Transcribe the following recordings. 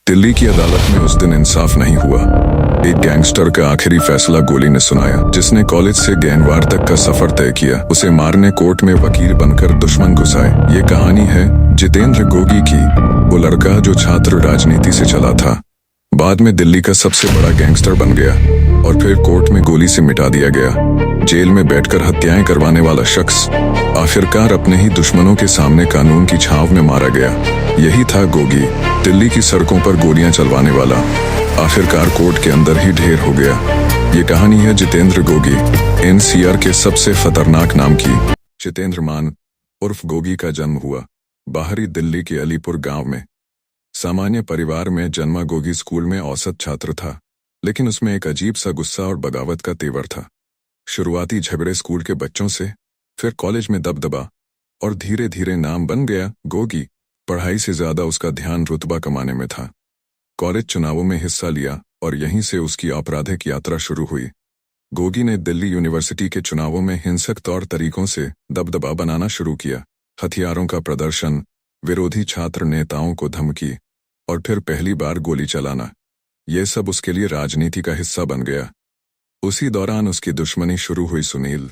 दिल्ली की अदालत में उस दिन इंसाफ नहीं हुआ। एक गैंगस्टर का आखिरी फैसला गोली ने सुनाया, जिसने कॉलेज से गैंगवार तक का सफर तय किया। उसे मारने कोर्ट में वकील बनकर दुश्मन घुसाए। ये कहानी है जितेंद्र गोगी की, वो लड़का जो छात्र राजनीति से चला था, बाद में दिल्ली का सबसे बड़ा गैंगस्टर बन गया और फिर कोर्ट में गोली से मिटा दिया गया। जेल में बैठकर हत्याएं करवाने वाला शख्स आखिरकार अपने ही दुश्मनों के सामने कानून की छांव में मारा गया। यही था गोगी, दिल्ली की सड़कों पर गोलियां चलवाने वाला, आखिरकार कोर्ट के अंदर ही ढेर हो गया। ये कहानी है जितेंद्र गोगी, एनसीआर के सबसे खतरनाक नाम की। जितेंद्र मान उर्फ गोगी का जन्म हुआ बाहरी दिल्ली के अलीपुर गांव में। सामान्य परिवार में जन्मा गोगी स्कूल में औसत छात्र था, लेकिन उसमें एक अजीब सा गुस्सा और बगावत का तेवर था। शुरुआती झगड़े स्कूल के बच्चों से, फिर कॉलेज में दबदबा, और धीरे धीरे नाम बन गया गोगी। पढ़ाई से ज्यादा उसका ध्यान रुतबा कमाने में था। कॉलेज चुनावों में हिस्सा लिया और यहीं से उसकी आपराधिक यात्रा शुरू हुई। गोगी ने दिल्ली यूनिवर्सिटी के चुनावों में हिंसक तौर तरीकों से दबदबा बनाना शुरू किया। हथियारों का प्रदर्शन, विरोधी छात्र नेताओं को धमकी और फिर पहली बार गोली चलाना, यह सब उसके लिए राजनीति का हिस्सा बन गया। उसी दौरान उसकी दुश्मनी शुरू हुई सुनील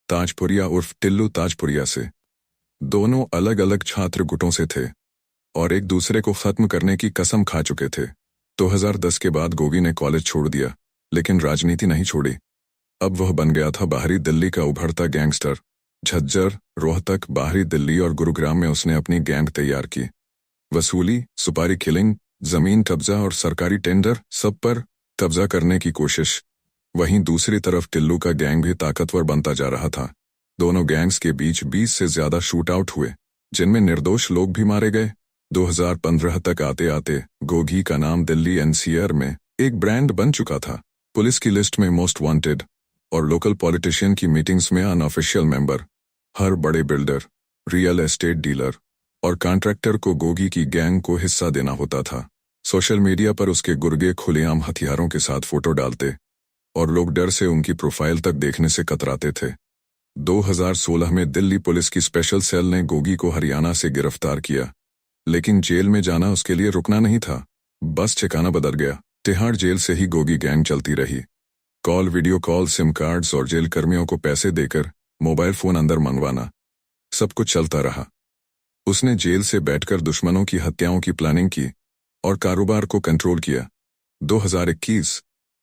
ताजपुरिया उर्फ टिल्लू ताजपुरिया से। दोनों अलग अलग छात्र गुटों से थे और एक दूसरे को खत्म करने की कसम खा चुके थे। 2010 के बाद गोगी ने कॉलेज छोड़ दिया, लेकिन राजनीति नहीं छोड़ी। अब वह बन गया था बाहरी दिल्ली का उभरता गैंगस्टर। झज्जर, रोहतक, बाहरी दिल्ली और गुरुग्राम में उसने अपनी गैंग तैयार की। वसूली, सुपारी किलिंग, जमीन कब्जा और सरकारी टेंडर, सब पर कब्जा करने की कोशिश। वहीं दूसरी तरफ टिल्लू का गैंग भी ताकतवर बनता जा रहा था। दोनों गैंग्स के बीच 20 से ज्यादा शूट आउट हुए, जिनमें निर्दोष लोग भी मारे गए। 2015 तक आते आते गोगी का नाम दिल्ली एनसीआर में एक ब्रांड बन चुका था। पुलिस की लिस्ट में मोस्ट वांटेड और लोकल पॉलिटिशियन की मीटिंग्स में अनऑफिशियल मेंबर। हर बड़े बिल्डर, रियल एस्टेट डीलर और कॉन्ट्रैक्टर को गोगी की गैंग को हिस्सा देना होता था। सोशल मीडिया पर उसके गुर्गे खुलेआम हथियारों के साथ फोटो डालते और लोग डर से उनकी प्रोफाइल तक देखने से कतराते थे। 2016 में दिल्ली पुलिस की स्पेशल सेल ने गोगी को हरियाणा से गिरफ्तार किया, लेकिन जेल में जाना उसके लिए रुकना नहीं था। बस ठिकाना बदल गया। तिहाड़ जेल से ही गोगी गैंग चलती रही। Call, video call, SIM cards और जेल कर्मियों को पैसे देकर मोबाइल फोन अंदर मंगवाना, सब कुछ चलता रहा। उसने जेल से बैठकर दुश्मनों की हत्याओं की प्लानिंग की और कारोबार को कंट्रोल किया। 2021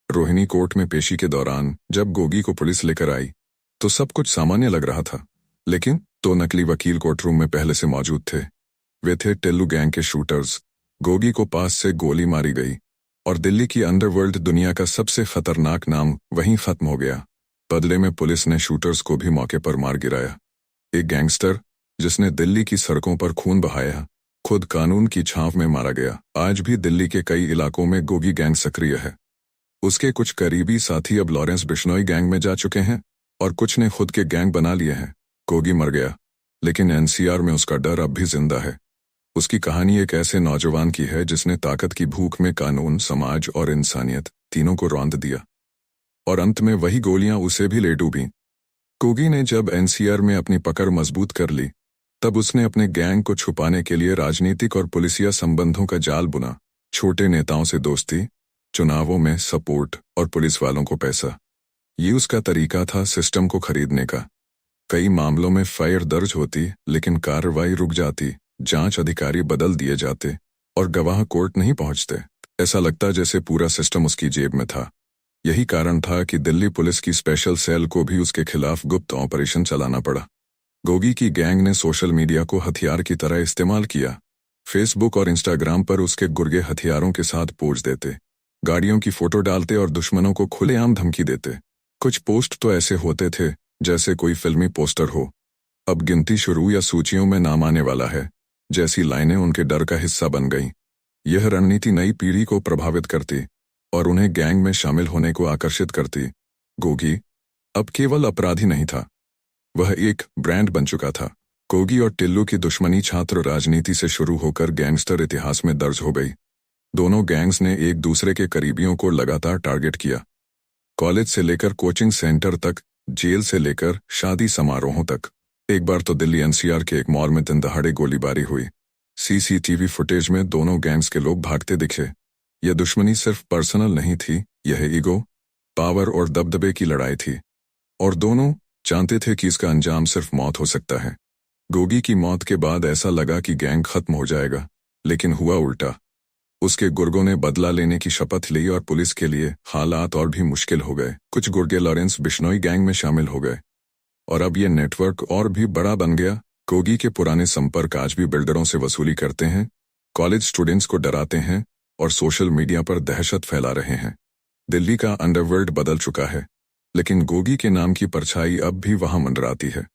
रोहिणी कोर्ट में पेशी के दौरान जब गोगी को पुलिस लेकर आई तो सब कुछ सामान्य लग रहा था, लेकिन दो नकली वकील कोर्टरूम में पहले से मौजूद थे। वे थे टिल्लू गैंग के शूटर्स। गोगी को पास से गोली मारी गई और दिल्ली की अंडरवर्ल्ड दुनिया का सबसे खतरनाक नाम वहीं खत्म हो गया। बदले में पुलिस ने शूटर्स को भी मौके पर मार गिराया। एक गैंगस्टर जिसने दिल्ली की सड़कों पर खून बहाया, खुद कानून की छांव में मारा गया। आज भी दिल्ली के कई इलाकों में गोगी गैंग सक्रिय है। उसके कुछ करीबी साथी अब लॉरेंस बिश्नोई गैंग में जा चुके हैं और कुछ ने खुद के गैंग बना लिए हैं। गोगी मर गया, लेकिन एनसीआर में उसका डर अब भी जिंदा है। उसकी कहानी एक ऐसे नौजवान की है जिसने ताकत की भूख में कानून, समाज और इंसानियत तीनों को रौंद दिया, और अंत में वही गोलियां उसे भी ले डूबी। गोगी ने जब एनसीआर में अपनी पकड़ मजबूत कर ली, तब उसने अपने गैंग को छुपाने के लिए राजनीतिक और पुलिसिया संबंधों का जाल बुना। छोटे नेताओं से दोस्ती, चुनावों में सपोर्ट और पुलिस वालों को पैसा। ये उसका तरीका था सिस्टम को खरीदने का। कई मामलों में फायर दर्ज होती, लेकिन कार्रवाई रुक जाती, जांच अधिकारी बदल दिए जाते और गवाह कोर्ट नहीं पहुंचते। ऐसा लगता जैसे पूरा सिस्टम उसकी जेब में था। यही कारण था कि दिल्ली पुलिस की स्पेशल सेल को भी उसके खिलाफ गुप्त ऑपरेशन चलाना पड़ा। गोगी की गैंग ने सोशल मीडिया को हथियार की तरह इस्तेमाल किया। फेसबुक और इंस्टाग्राम पर उसके गुर्गे हथियारों के साथ पोज देते, गाड़ियों की फोटो डालते और दुश्मनों को खुलेआम धमकी देते। कुछ पोस्ट तो ऐसे होते थे जैसे कोई फिल्मी पोस्टर हो, अब गिनती शुरू या सूचियों में नाम आने वाला है, जैसी लाइनें उनके डर का हिस्सा बन गईं। यह रणनीति नई पीढ़ी को प्रभावित करती और उन्हें गैंग में शामिल होने को आकर्षित करती। गोगी अब केवल अपराधी नहीं था, वह एक ब्रांड बन चुका था। गोगी और टिल्लू की दुश्मनी छात्र राजनीति से शुरू होकर गैंगस्टर इतिहास में दर्ज हो गई। दोनों गैंग्स ने एक दूसरे के करीबियों को लगातार टारगेट किया, कॉलेज से लेकर कोचिंग सेंटर तक, जेल से लेकर शादी समारोहों तक। एक बार तो दिल्ली एनसीआर के एक मॉल में दिन दहाड़े गोलीबारी हुई, सीसीटीवी फुटेज में दोनों गैंग्स के लोग भागते दिखे। यह दुश्मनी सिर्फ पर्सनल नहीं थी, यह ईगो, पावर और दबदबे की लड़ाई थी। और दोनों जानते थे कि इसका अंजाम सिर्फ मौत हो सकता है। गोगी की मौत के बाद ऐसा लगा कि गैंग खत्म हो जाएगा, लेकिन हुआ उल्टा। उसके गुर्गों ने बदला लेने की शपथ ली और पुलिस के लिए हालात और भी मुश्किल हो गए। कुछ गुर्गे लॉरेंस बिश्नोई गैंग में शामिल हो गए और अब यह नेटवर्क और भी बड़ा बन गया। गोगी के पुराने संपर्क आज भी बिल्डरों से वसूली करते हैं, कॉलेज स्टूडेंट्स को डराते हैं और सोशल मीडिया पर दहशत फैला रहे हैं। दिल्ली का अंडरवर्ल्ड बदल चुका है, लेकिन गोगी के नाम की परछाई अब भी वहां मंडराती है।